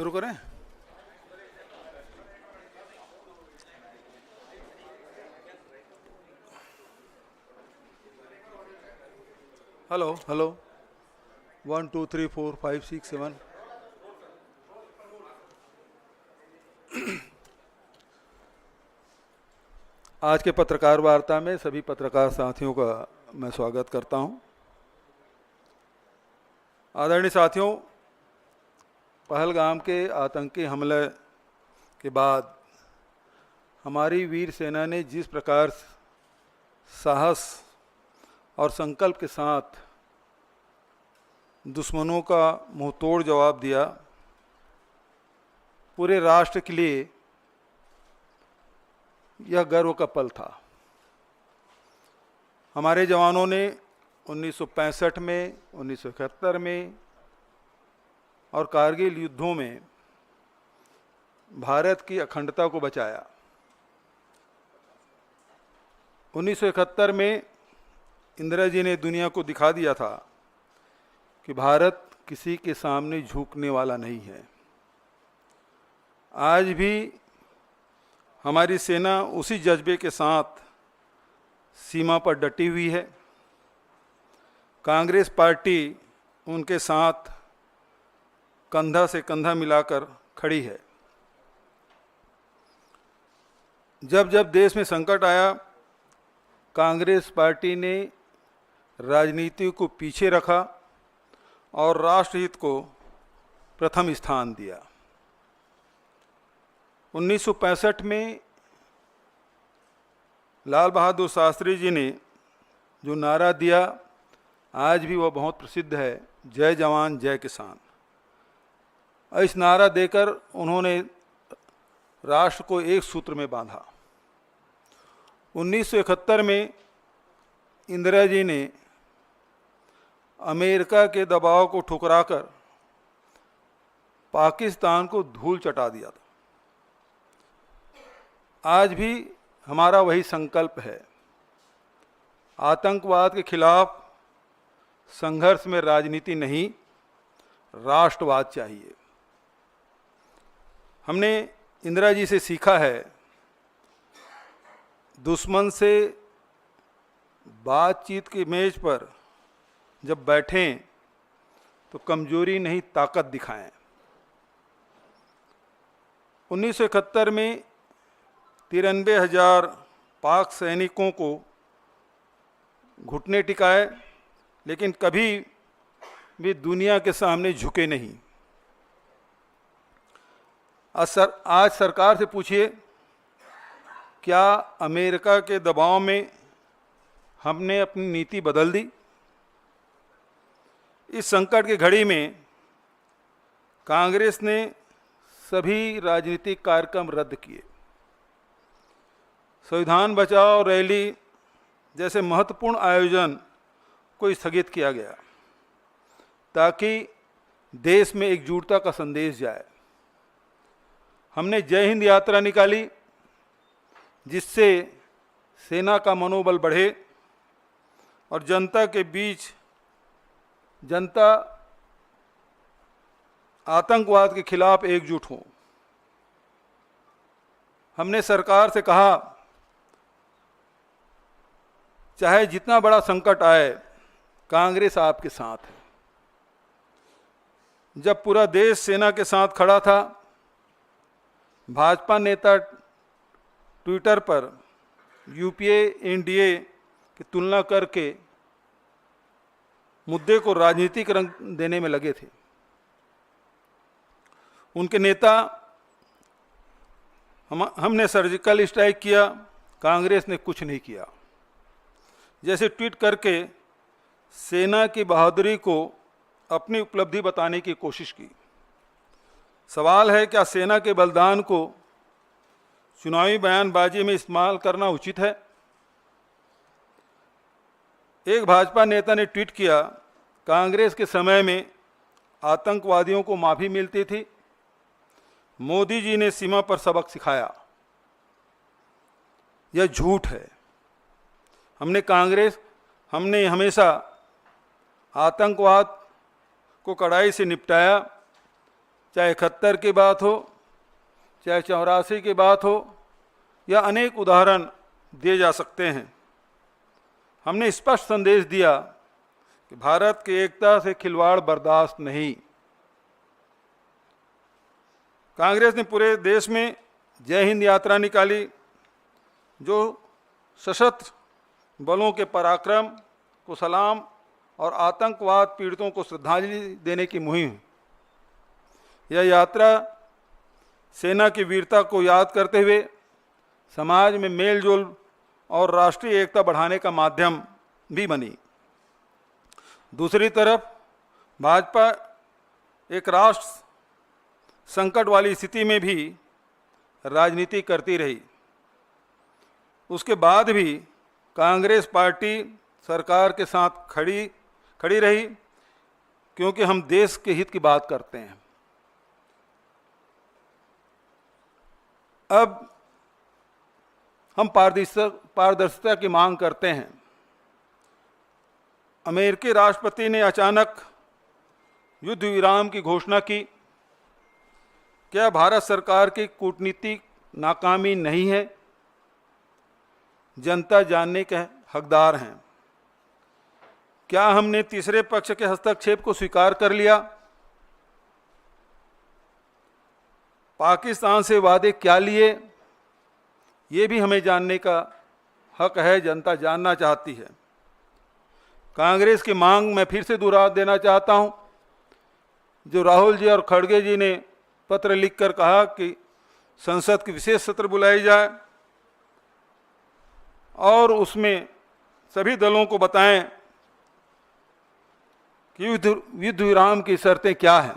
शुरू करें। Hello hello 1 2 3 4 5 6 7। आज के पत्रकार वार्ता में सभी पत्रकार साथियों का मैं स्वागत करता हूं। आदरणीय साथियों, पहलगाम के आतंकी हमले के बाद हमारी वीर सेना ने जिस प्रकार साहस और संकल्प के साथ दुश्मनों का मुंहतोड़ जवाब दिया, पूरे राष्ट्र के लिए यह गर्व का पल था। हमारे जवानों ने 1965 में, 1971 में और कारगिल युद्धों में भारत की अखंडता को बचाया। 1971 में इंदिरा जी ने दुनिया को दिखा दिया था कि भारत किसी के सामने झुकने वाला नहीं है। आज भी हमारी सेना उसी जज्बे के साथ सीमा पर डटी हुई है। कांग्रेस पार्टी उनके साथ कंधा से कंधा मिलाकर खड़ी है। जब जब देश में संकट आया, कांग्रेस पार्टी ने राजनीति को पीछे रखा और राष्ट्रहित को प्रथम स्थान दिया। 1965 में लाल बहादुर शास्त्री जी ने जो नारा दिया, आज भी वह बहुत प्रसिद्ध है, जय जवान जय किसान। इस नारा देकर उन्होंने राष्ट्र को एक सूत्र में बांधा। 1971 में इंदिरा जी ने अमेरिका के दबाव को ठुकराकर पाकिस्तान को धूल चटा दिया था। आज भी हमारा वही संकल्प है। आतंकवाद के खिलाफ संघर्ष में राजनीति नहीं, राष्ट्रवाद चाहिए। हमने इंदिरा जी से सीखा है, दुश्मन से बातचीत की मेज पर जब बैठें तो कमजोरी नहीं, ताकत दिखाएं। 1971 में 93,000 पाक सैनिकों को घुटने टिकाए, लेकिन कभी भी दुनिया के सामने झुके नहीं। आज सरकार से पूछिए, क्या अमेरिका के दबाव में हमने अपनी नीति बदल दी? इस संकट की घड़ी में कांग्रेस ने सभी राजनीतिक कार्यक्रम रद्द किए। संविधान बचाओ रैली जैसे महत्वपूर्ण आयोजन को स्थगित किया गया ताकि देश में एकजुटता का संदेश जाए। हमने जय हिंद यात्रा निकाली, जिससे सेना का मनोबल बढ़े और जनता के बीच जनता आतंकवाद के खिलाफ एकजुट हो। हमने सरकार से कहा, चाहे जितना बड़ा संकट आए, कांग्रेस आपके साथ है। जब पूरा देश सेना के साथ खड़ा था, भाजपा नेता ट्विटर पर यूपीए एनडीए की तुलना करके मुद्दे को राजनीतिक रंग देने में लगे थे। उनके नेता हमने सर्जिकल स्ट्राइक किया, कांग्रेस ने कुछ नहीं किया। जैसे ट्वीट करके सेना की बहादुरी को अपनी उपलब्धि बताने की कोशिश की। सवाल है, क्या सेना के बलिदान को चुनावी बयानबाजी में इस्तेमाल करना उचित है? एक भाजपा नेता ने ट्वीट किया, कांग्रेस के समय में आतंकवादियों को माफी मिलती थी, मोदी जी ने सीमा पर सबक सिखाया। यह झूठ है। हमने हमेशा आतंकवाद को कड़ाई से निपटाया। चाहे 71 की बात हो, चाहे 84 की बात हो, या अनेक उदाहरण दिए जा सकते हैं। हमने स्पष्ट संदेश दिया कि भारत की एकता से खिलवाड़ बर्दाश्त नहीं। कांग्रेस ने पूरे देश में जय हिंद यात्रा निकाली, जो सशस्त्र बलों के पराक्रम को सलाम और आतंकवाद पीड़ितों को श्रद्धांजलि देने की मुहिम। यह यात्रा सेना की वीरता को याद करते हुए समाज में मेलजोल और राष्ट्रीय एकता बढ़ाने का माध्यम भी बनी। दूसरी तरफ भाजपा एक राष्ट्र संकट वाली स्थिति में भी राजनीति करती रही। उसके बाद भी कांग्रेस पार्टी सरकार के साथ खड़ी रही, क्योंकि हम देश के हित की बात करते हैं। अब हम पारदर्शिता की मांग करते हैं। अमेरिकी राष्ट्रपति ने अचानक युद्ध विराम की घोषणा की। क्या भारत सरकार की कूटनीतिक नाकामी नहीं है? जनता जानने के हकदार हैं। क्या हमने तीसरे पक्ष के हस्तक्षेप को स्वीकार कर लिया? पाकिस्तान से वादे क्या लिए, ये भी हमें जानने का हक है। जनता जानना चाहती है। कांग्रेस की मांग मैं फिर से दोहरा देना चाहता हूं, जो राहुल जी और खड़गे जी ने पत्र लिखकर कहा कि संसद की विशेष सत्र बुलाई जाए और उसमें सभी दलों को बताएं कि युद्ध विराम की शर्तें क्या हैं।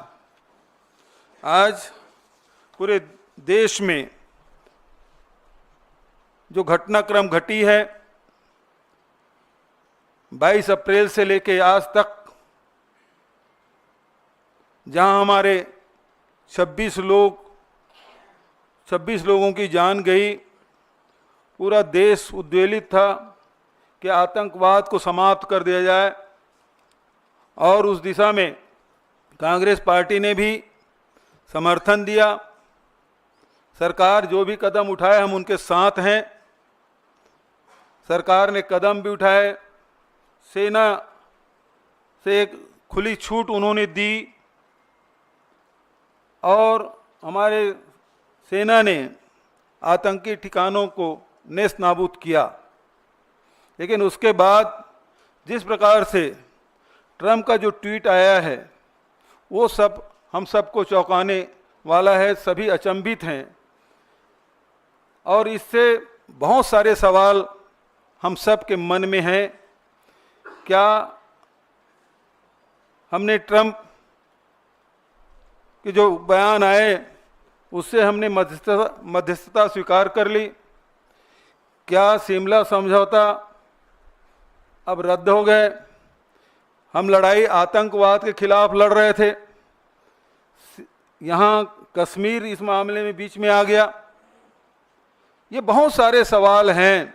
आज पूरे देश में जो घटनाक्रम घटी है, 22 अप्रैल से लेकर आज तक, जहां हमारे 26 लोगों की जान गई, पूरा देश उद्वेलित था कि आतंकवाद को समाप्त कर दिया जाए, और उस दिशा में कांग्रेस पार्टी ने भी समर्थन दिया। सरकार जो भी कदम उठाए, हम उनके साथ हैं। सरकार ने कदम भी उठाए, सेना से एक खुली छूट उन्होंने दी, और हमारे सेना ने आतंकी ठिकानों को नेस्त नाबूद किया। लेकिन उसके बाद जिस प्रकार से ट्रंप का जो ट्वीट आया है, वो सब हम सबको चौंकाने वाला है। सभी अचंभित हैं, और इससे बहुत सारे सवाल हम सब के मन में हैं। क्या हमने ट्रंप के जो बयान आए, उससे हमने मध्यस्थता स्वीकार कर ली? क्या शिमला समझौता अब रद्द हो गए? हम लड़ाई आतंकवाद के खिलाफ लड़ रहे थे, यहाँ कश्मीर इस मामले में बीच में आ गया। ये बहुत सारे सवाल हैं,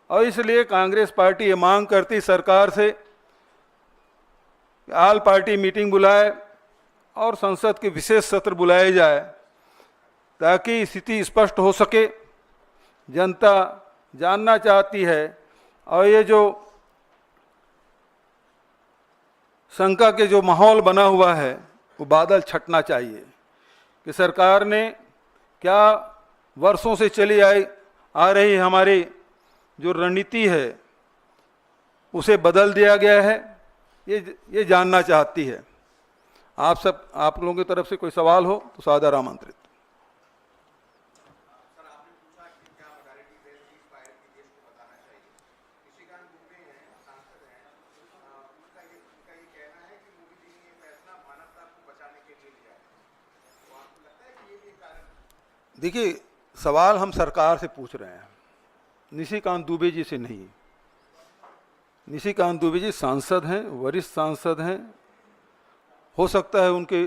और इसलिए कांग्रेस पार्टी ये मांग करती सरकार से कि ऑल पार्टी मीटिंग बुलाए और संसद के विशेष सत्र बुलाए जाए, ताकि स्थिति स्पष्ट हो सके। जनता जानना चाहती है, और ये जो शंका के जो माहौल बना हुआ है, वो बादल छटना चाहिए कि सरकार ने क्या वर्षों से चली आ रही हमारी जो रणनीति है, उसे बदल दिया गया है। ये जानना चाहती है। आप लोगों की तरफ से कोई सवाल हो तो सादर आमंत्रित। देखिए, सवाल हम सरकार से पूछ रहे हैं, निशिकांत दुबे जी से नहीं। निशिकांत दुबे जी सांसद हैं, वरिष्ठ सांसद हैं। हो सकता है उनके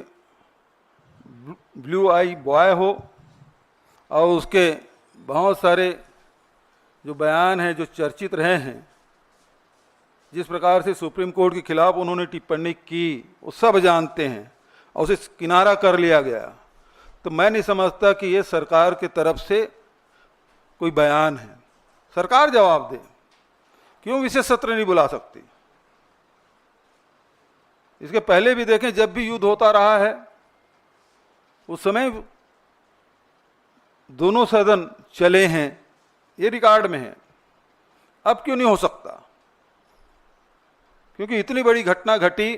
ब्लू आई बॉय हो, और उसके बहुत सारे जो बयान हैं जो चर्चित रहे हैं, जिस प्रकार से सुप्रीम कोर्ट के खिलाफ उन्होंने टिप्पणी की, वो सब जानते हैं। और उसे किनारा कर लिया गया, तो मैं नहीं समझता कि ये सरकार की तरफ से कोई बयान है। सरकार जवाब दे, क्यों विशेष सत्र नहीं बुला सकती? इसके पहले भी देखें, जब भी युद्ध होता रहा है उस समय दोनों सदन चले हैं, ये रिकॉर्ड में है। अब क्यों नहीं हो सकता? क्योंकि इतनी बड़ी घटना घटी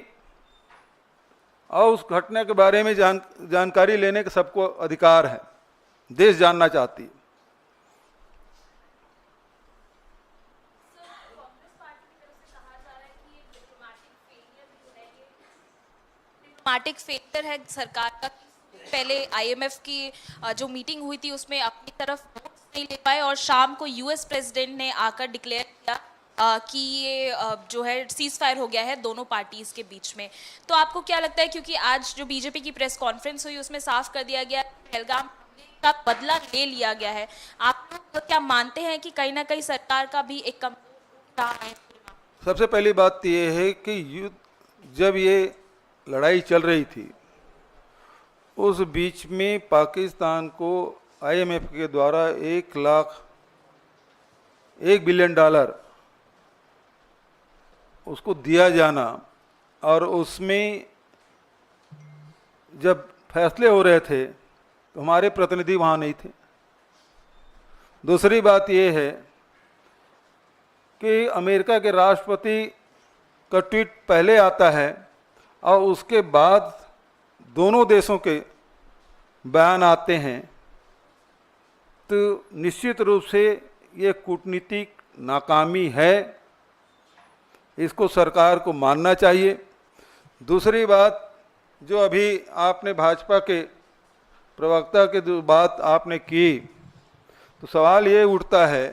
और उस घटना के बारे में जानकारी लेने का सबको अधिकार है, देश जानना चाहती है। डिप्लोमेटिक फेलियर है सरकार का। पहले आईएमएफ की जो मीटिंग हुई थी उसमें अपनी तरफ वोट्स नहीं ले पाए और शाम को यूएस प्रेसिडेंट ने आकर डिक्लेयर किया कि ये जो है सीज फायर हो गया है दोनों पार्टीज के बीच में। तो आपको क्या लगता है, क्योंकि आज जो बीजेपी की प्रेस कॉन्फ्रेंस हुई उसमें साफ कर दिया गया पहलगाम का बदला ले लिया गया है, आप लोग क्या मानते हैं कि कहीं ना कहीं सरकार का भी एक कम रहा है? सबसे पहली बात तो ये है कि युद्ध जब ये लड़ाई चल रही थी उस बीच में पाकिस्तान को आईएमएफ के द्वारा $1 बिलियन उसको दिया जाना, और उसमें जब फैसले हो रहे थे तो हमारे प्रतिनिधि वहाँ नहीं थे। दूसरी बात यह है कि अमेरिका के राष्ट्रपति का ट्वीट पहले आता है और उसके बाद दोनों देशों के बयान आते हैं, तो निश्चित रूप से ये कूटनीतिक नाकामी है, इसको सरकार को मानना चाहिए। दूसरी बात, जो अभी आपने भाजपा के प्रवक्ता के जो बात आपने की, तो सवाल ये उठता है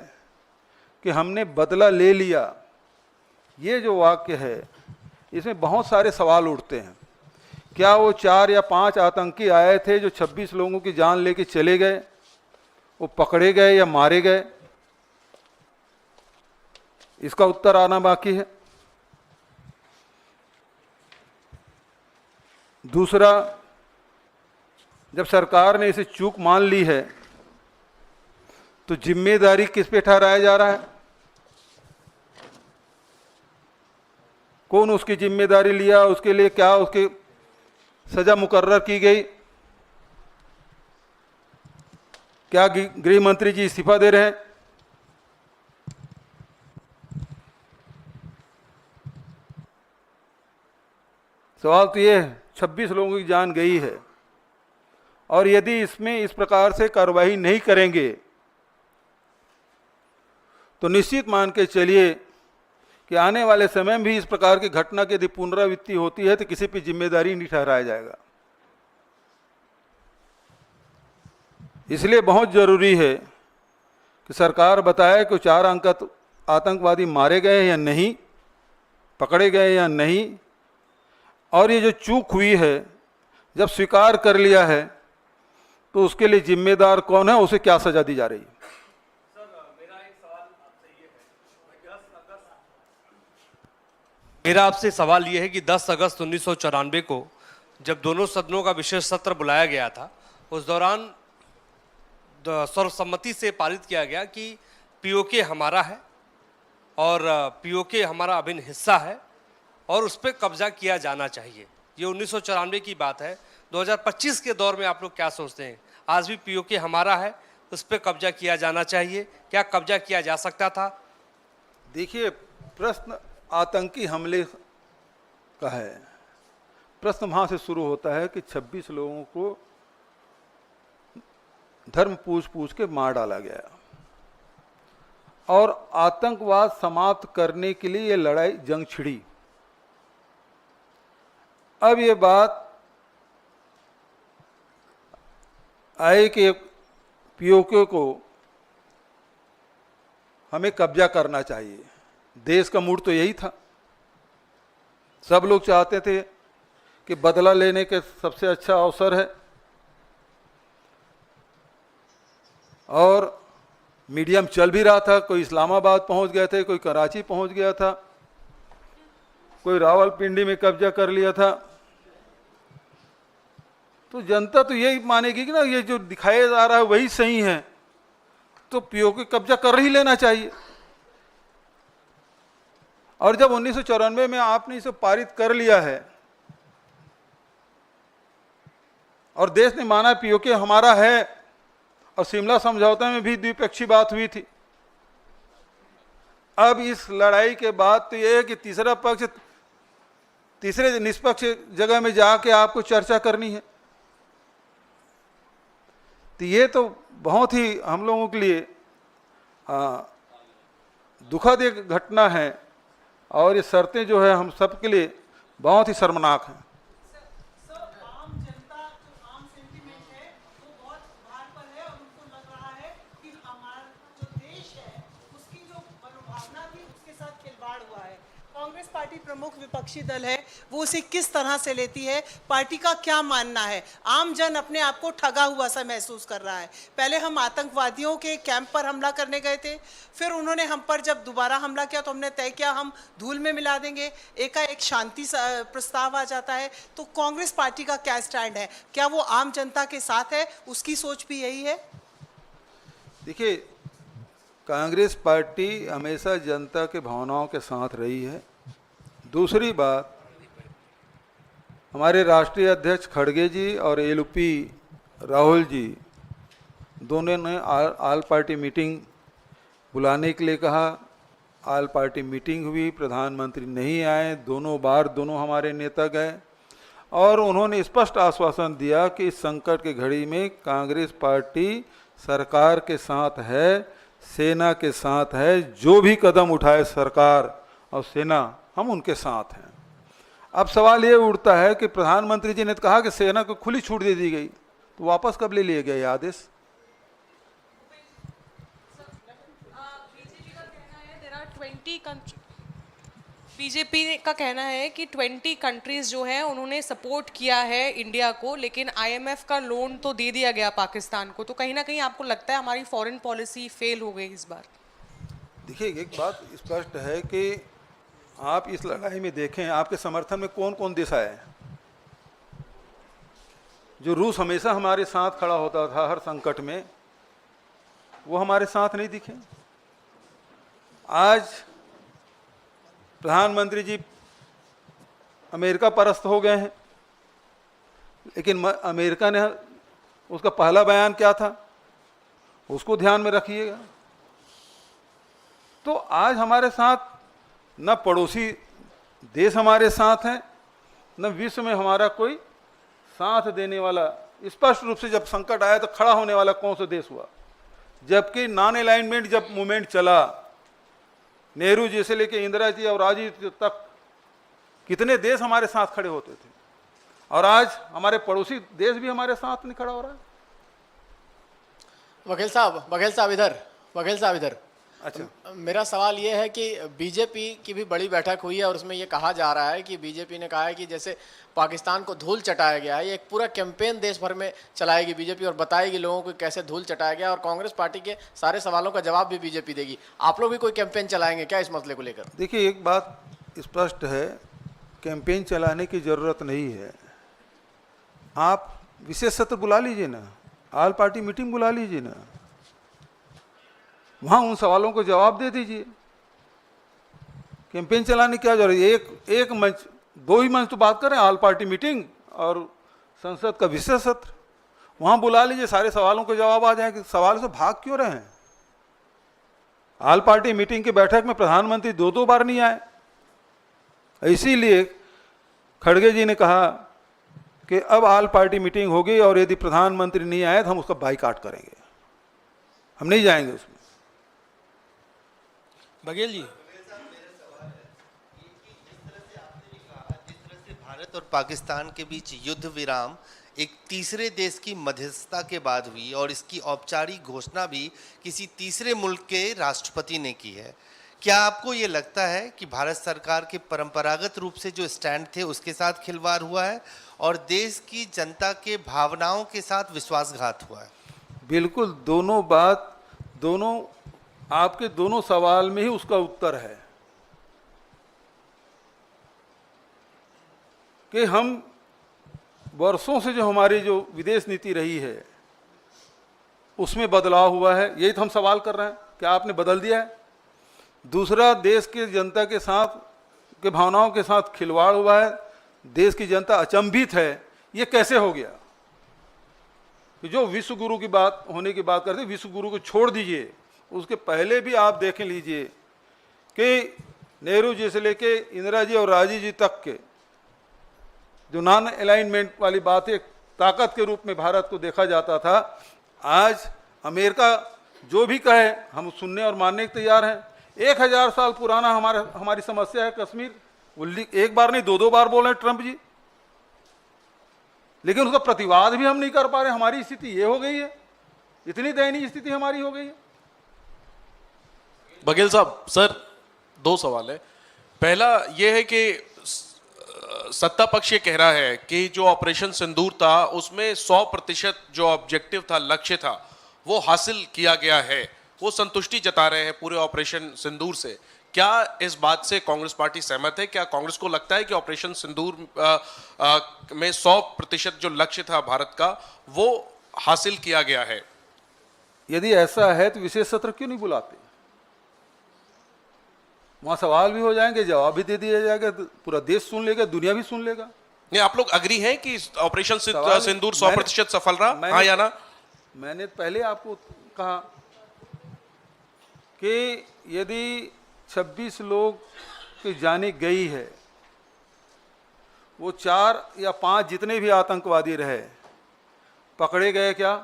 कि हमने बदला ले लिया, ये जो वाक्य है इसमें बहुत सारे सवाल उठते हैं। क्या वो 4 या 5 आतंकी आए थे जो 26 लोगों की जान लेके चले गए, वो पकड़े गए या मारे गए? इसका उत्तर आना बाकी है। दूसरा, जब सरकार ने इसे चूक मान ली है तो जिम्मेदारी किस पे ठहराया जा रहा है? कौन उसकी जिम्मेदारी लिया, उसके लिए क्या उसकी सजा मुकर्रर की गई? क्या गृह मंत्री जी इस्तीफा दे रहे हैं? सवाल तो ये है, 26 लोगों की जान गई है, और यदि इसमें इस प्रकार से कार्रवाई नहीं करेंगे तो निश्चित मान के चलिए कि आने वाले समय में भी इस प्रकार की घटना की यदि पुनरावृत्ति होती है तो किसी पर जिम्मेदारी नहीं ठहराया जाएगा। इसलिए बहुत जरूरी है कि सरकार बताए कि 4 आतंकवादी मारे गए या नहीं, पकड़े गए या नहीं, और ये जो चूक हुई है जब स्वीकार कर लिया है तो उसके लिए जिम्मेदार कौन है, उसे क्या सजा दी जा रही है? मेरा आपसे सवाल ये है कि 10 अगस्त 1994 को जब दोनों सदनों का विशेष सत्र बुलाया गया था, उस दौरान सर्वसम्मति से पारित किया गया कि पीओके हमारा है और पीओके हमारा अभिन्न हिस्सा है और उस पर कब्जा किया जाना चाहिए। ये 1994 की बात है। 2025 के दौर में आप लोग क्या सोचते हैं? आज भी पीओके हमारा है, उस पर कब्जा किया जाना चाहिए, क्या कब्जा किया जा सकता था? देखिए, प्रश्न आतंकी हमले का है। प्रश्न वहाँ से शुरू होता है कि 26 लोगों को धर्म पूछ के मार डाला गया और आतंकवाद समाप्त करने के लिए ये लड़ाई जंग छिड़ी। अब ये बात आए कि पीओके को हमें कब्जा करना चाहिए। देश का मूड तो यही था, सब लोग चाहते थे कि बदला लेने के सबसे अच्छा अवसर है, और मीडियम चल भी रहा था। कोई इस्लामाबाद पहुंच गए थे, कोई कराची पहुंच गया था, कोई रावलपिंडी में कब्जा कर लिया था। तो जनता तो यही मानेगी कि ना ये जो दिखाया जा रहा है वही सही है, तो पीओके कब्जा कर ही लेना चाहिए। और जब 1994 में आपने इसे पारित कर लिया है और देश ने माना पीओके हमारा है, और शिमला समझौते में भी द्विपक्षीय बात हुई थी, अब इस लड़ाई के बाद तो ये है कि तीसरा पक्ष तीसरे निष्पक्ष जगह में जाके आपको चर्चा करनी है। तो ये तो बहुत ही हम लोगों के लिए दुखद एक घटना है, और ये शर्तें जो है हम सब के लिए बहुत ही शर्मनाक हैं। आम जनता जो आम सेंटीमेंट है वो बहुत भार पर है, और उनको लग रहा है कि हमारा जो देश है उसकी जो मनोभावना थी उसके साथ खिलवाड़ हुआ है। कांग्रेस पार्टी प्रमुख विपक्षी दल है, वो उसे किस तरह से लेती है, पार्टी का क्या मानना है? आम जन अपने आप को ठगा हुआ सा महसूस कर रहा है। पहले हम आतंकवादियों के कैंप पर हमला करने गए थे, फिर उन्होंने हम पर जब दोबारा हमला किया तो हमने तय किया हम धूल में मिला देंगे, एक शांति प्रस्ताव आ जाता है। तो कांग्रेस पार्टी का क्या स्टैंड है? क्या वो आम जनता के साथ है? उसकी सोच भी यही है? देखिए, कांग्रेस पार्टी हमेशा जनता के भावनाओं के साथ रही है। दूसरी बात, हमारे राष्ट्रीय अध्यक्ष खड़गे जी और एलपी राहुल जी दोनों ने आल पार्टी मीटिंग बुलाने के लिए कहा। आल पार्टी मीटिंग हुई, प्रधानमंत्री नहीं आए, दोनों हमारे नेता गए, और उन्होंने स्पष्ट आश्वासन दिया कि इस संकट की घड़ी में कांग्रेस पार्टी सरकार के साथ है, सेना के साथ है, जो भी कदम उठाए सरकार और सेना हम उनके साथ हैं। अब सवाल ये उठता है कि प्रधानमंत्री जी ने तो कहा कि सेना को खुली छूट दे दी गई, तो वापस कब ले लिए गए ये आदेश? बीजेपी का कहना है कि 20 कंट्रीज जो है उन्होंने सपोर्ट किया है इंडिया को, लेकिन आईएमएफ का लोन तो दे दिया गया पाकिस्तान को। तो कहीं ना कहीं आपको लगता है हमारी फॉरेन पॉलिसी फेल हो गई इस बार? देखिए, एक बात स्पष्ट है कि आप इस लड़ाई में देखें आपके समर्थन में कौन कौन देश आए। जो रूस हमेशा हमारे साथ खड़ा होता था हर संकट में, वो हमारे साथ नहीं दिखे। आज प्रधानमंत्री जी अमेरिका परस्त हो गए हैं, लेकिन अमेरिका ने उसका पहला बयान क्या था, उसको ध्यान में रखिएगा। तो आज हमारे साथ न पड़ोसी देश हमारे साथ हैं, न विश्व में हमारा कोई साथ देने वाला, स्पष्ट रूप से जब संकट आया तो खड़ा होने वाला कौन सा देश हुआ। जबकि नॉन अलाइनमेंट जब मूवमेंट चला, नेहरू जी से लेके इंदिरा जी और राजीव तक कितने देश हमारे साथ खड़े होते थे, और आज हमारे पड़ोसी देश भी हमारे साथ नहीं खड़ा हो रहा है। वकील साहब इधर। अच्छा, मेरा सवाल ये है कि बीजेपी की भी बड़ी बैठक हुई है और उसमें ये कहा जा रहा है कि बीजेपी ने कहा है कि जैसे पाकिस्तान को धूल चटाया गया है, ये एक पूरा कैंपेन देश भर में चलाएगी बीजेपी और बताएगी लोगों को कैसे धूल चटाया गया, और कांग्रेस पार्टी के सारे सवालों का जवाब भी बीजेपी देगी। आप लोग भी कोई कैंपेन चलाएंगे क्या इस मसले को लेकर? देखिए, एक बात स्पष्ट है, कैंपेन चलाने की जरूरत नहीं है। आप विशेष सत्र बुला लीजिए ना, आल पार्टी मीटिंग बुला लीजिए ना, वहाँ उन सवालों को जवाब दे दीजिए। कैंपेन चलाने की क्या जरूरत है? एक मंच, दो ही मंच तो बात करें, आल पार्टी मीटिंग और संसद का विशेष सत्र, वहाँ बुला लीजिए, सारे सवालों के जवाब आ जाएंगे। सवाल से भाग क्यों रहे हैं? आल पार्टी मीटिंग की बैठक में प्रधानमंत्री दो बार नहीं आए, इसीलिए खड़गे जी ने कहा कि अब आल पार्टी मीटिंग होगी और यदि प्रधानमंत्री नहीं आए तो हम उसका बाइकाट करेंगे, हम नहीं जाएंगे उसमें। बघेल जी, भारत और पाकिस्तान के बीच युद्ध विराम एक तीसरे देश की मध्यस्थता के बाद हुई, और इसकी औपचारिक घोषणा भी किसी तीसरे मुल्क के राष्ट्रपति ने की है। क्या आपको ये लगता है कि भारत सरकार के परंपरागत रूप से जो स्टैंड थे उसके साथ खिलवाड़ हुआ है और देश की जनता के भावनाओं के साथ विश्वासघात हुआ है? बिल्कुल, दोनों आपके दोनों सवाल में ही उसका उत्तर है कि हम वर्षों से जो हमारी जो विदेश नीति रही है उसमें बदलाव हुआ है, यही तो हम सवाल कर रहे हैं, क्या आपने बदल दिया है? दूसरा, देश की जनता के साथ के भावनाओं के साथ खिलवाड़ हुआ है, देश की जनता अचंभित है, ये कैसे हो गया? जो विश्व गुरु की बात होने की बात करते, विश्व गुरु को छोड़ दीजिए, उसके पहले भी आप देख लीजिए कि नेहरू जी से लेके इंदिरा जी और राजीव जी तक के जो नॉन अलाइनमेंट वाली बात एक ताकत के रूप में भारत को देखा जाता था, आज अमेरिका जो भी कहे हम सुनने और मानने के तैयार हैं। 1000 साल पुराना हमारी समस्या है कश्मीर, वो एक बार नहीं 2-2 बार बोल रहे हैं ट्रंप जी, लेकिन उसका प्रतिवाद भी हम नहीं कर पा रहे। हमारी स्थिति ये हो गई है, इतनी दयनीय स्थिति हमारी हो गई है। बघेल साहब, सर 2 सवाल है। पहला ये है कि सत्ता पक्ष ये कह रहा है कि जो ऑपरेशन सिंदूर था उसमें 100% जो ऑब्जेक्टिव था, लक्ष्य था, वो हासिल किया गया है, वो संतुष्टि जता रहे हैं पूरे ऑपरेशन सिंदूर से। क्या इस बात से कांग्रेस पार्टी सहमत है? क्या कांग्रेस को लगता है कि ऑपरेशन सिंदूर में 100% जो लक्ष्य था भारत का वो हासिल किया गया है? यदि ऐसा है तो विशेष सत्र क्यों नहीं बुलाते? वहां सवाल भी हो जाएंगे, जवाब भी दे दिया जाएगा, तो पूरा देश सुन लेगा, दुनिया भी सुन लेगा। नहीं, आप लोग अग्री हैं कि ऑपरेशन सिंदूर 100% सफल रहा, हाँ या ना? मैंने पहले आपको कहा कि यदि 26 लोग की जाने गई है, वो 4 या 5 जितने भी आतंकवादी रहे पकड़े गए क्या?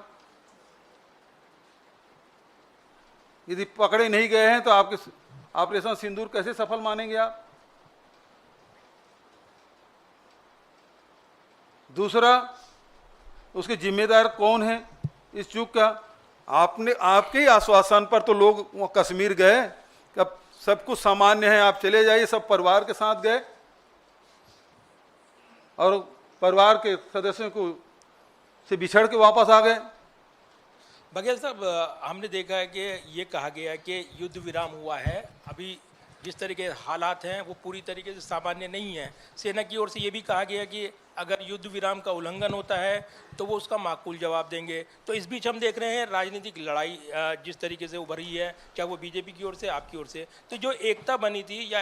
यदि पकड़े नहीं गए हैं तो आपके ऑपरेशन सिंदूर कैसे सफल मानेंगे आप? दूसरा, उसके जिम्मेदार कौन है इस चूक का? आपने, आपके ही आश्वासन पर तो लोग वहाँ कश्मीर गए, अब सब कुछ सामान्य है, आप चले जाइए, सब परिवार के साथ गए और परिवार के सदस्यों को से बिछड़ के वापस आ गए। बघेल साहब, हमने देखा है कि ये कहा गया है कि युद्ध विराम हुआ है, अभी जिस तरीके के हालात हैं वो पूरी तरीके से सामान्य नहीं है। सेना की ओर से ये भी कहा गया कि अगर युद्ध विराम का उल्लंघन होता है तो वो उसका माकूल जवाब देंगे। तो इस बीच हम देख रहे हैं राजनीतिक लड़ाई जिस तरीके से उभरी है, चाहे वो बीजेपी की ओर से, आपकी ओर से, तो जो एकता बनी थी या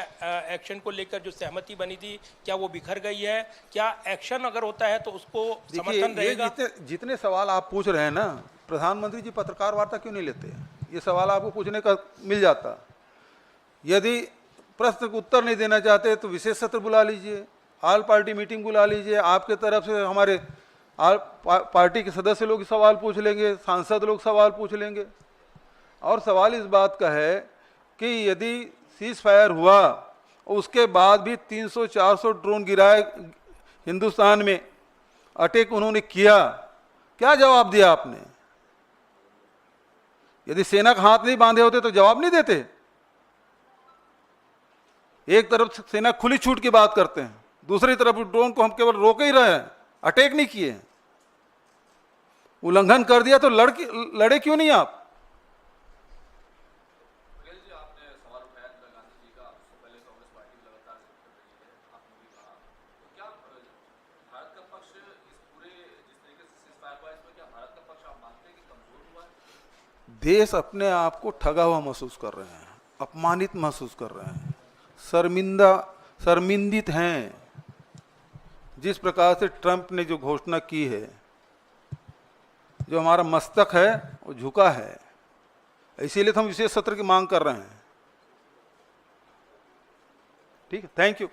एक्शन को लेकर जो सहमति बनी थी, क्या वो बिखर गई है? क्या एक्शन अगर होता है तो उसको समर्थन रहेगा? जितने सवाल आप पूछ रहे हैं ना, प्रधानमंत्री जी पत्रकार वार्ता क्यों नहीं लेते? ये सवाल आपको पूछने का मिल जाता। यदि प्रश्न को उत्तर नहीं देना चाहते तो विशेष सत्र बुला लीजिए, ऑल पार्टी मीटिंग बुला लीजिए, आपके तरफ से हमारे ऑल पार्टी के सदस्य लोग सवाल पूछ लेंगे, सांसद लोग सवाल पूछ लेंगे। और सवाल इस बात का है कि यदि सीज फायर हुआ उसके बाद भी 300-400 ड्रोन गिराए हिंदुस्तान में, अटैक उन्होंने किया, क्या जवाब दिया आपने? यदि सेना का हाथ नहीं बांधे होते तो जवाब नहीं देते। एक तरफ सेना खुली छूट की बात करते हैं, दूसरी तरफ ड्रोन को हम केवल रोक ही रहे हैं, अटैक नहीं किए। उल्लंघन कर दिया तो लड़े क्यों नहीं आप? देश अपने आप को ठगा हुआ महसूस कर रहे हैं, अपमानित महसूस कर रहे हैं, शर्मिंदित हैं। जिस प्रकार से ट्रंप ने जो घोषणा की है, जो हमारा मस्तक है वो झुका है, इसीलिए तो हम विशेष सत्र की मांग कर रहे हैं। ठीक है, थैंक यू।